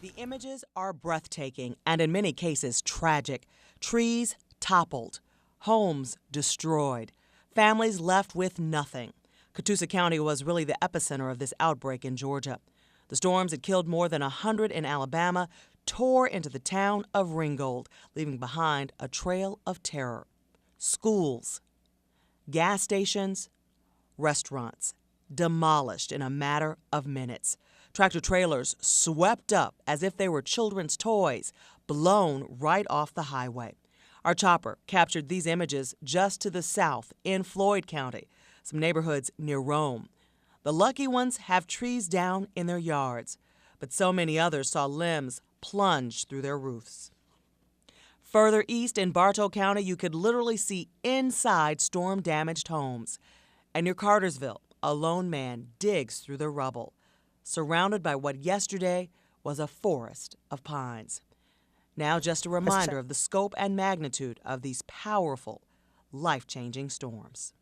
The images are breathtaking and in many cases tragic. Trees toppled, homes destroyed, families left with nothing. Catoosa County was really the epicenter of this outbreak in Georgia. The storms had killed more than 100 in Alabama, tore into the town of Ringgold, leaving behind a trail of terror. Schools, gas stations, restaurants demolished in a matter of minutes. Tractor trailers swept up as if they were children's toys, blown right off the highway. Our chopper captured these images just to the south in Floyd County, some neighborhoods near Rome. The lucky ones have trees down in their yards, but so many others saw limbs plunge through their roofs. Further east in Bartow County, you could literally see inside storm-damaged homes. And near Cartersville, a lone man digs through the rubble, surrounded by what yesterday was a forest of pines. Now just a reminder of the scope and magnitude of these powerful, life-changing storms.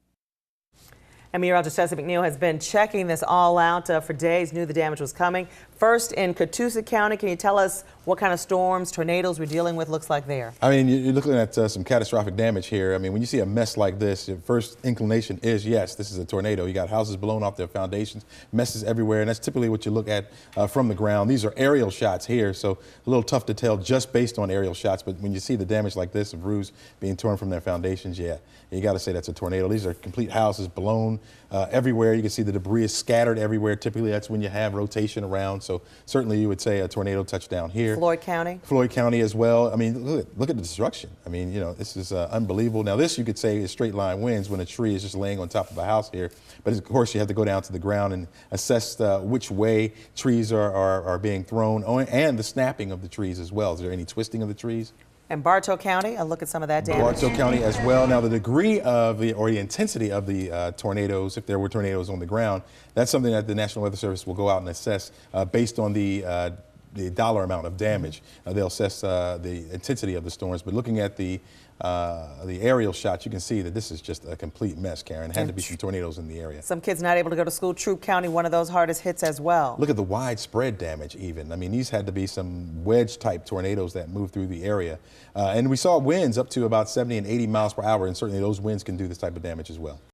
And meteorologist Jesse McNeil has been checking this all out for days, knew the damage was coming. First in Catoosa County, can you tell us what kind of storms, tornadoes we're dealing with looks like there? I mean, you're looking at some catastrophic damage here. I mean, when you see a mess like this, your first inclination is, yes, this is a tornado. You got houses blown off their foundations, messes everywhere, and that's typically what you look at from the ground. These are aerial shots here, so a little tough to tell just based on aerial shots, but when you see the damage like this, of roofs being torn from their foundations, yeah, you got to say that's a tornado. These are complete houses blown everywhere. You can see the debris is scattered everywhere. Typically, that's when you have rotation around, so certainly you would say a tornado touchdown here. Floyd County? Floyd County as well. I mean, look at the destruction. I mean, you know, this is unbelievable. Now, this you could say is straight line winds when a tree is just laying on top of a house here. But of course, you have to go down to the ground and assess which way trees are being thrown and the snapping of the trees as well. Is there any twisting of the trees? And Bartow County, a look at some of that damage. Bartow County as well. Now, the degree of or the intensity of the tornadoes, if there were tornadoes on the ground, that's something that the National Weather Service will go out and assess based on the dollar amount of damage. They'll assess the intensity of the storms. But looking at the aerial shots, you can see that this is just a complete mess, Karen. Had to be some tornadoes in the area. Some kids not able to go to school. Troup County, one of those hardest hits as well. Look at the widespread damage even. I mean, these had to be some wedge-type tornadoes that moved through the area. And we saw winds up to about 70 and 80 miles per hour, and certainly those winds can do this type of damage as well.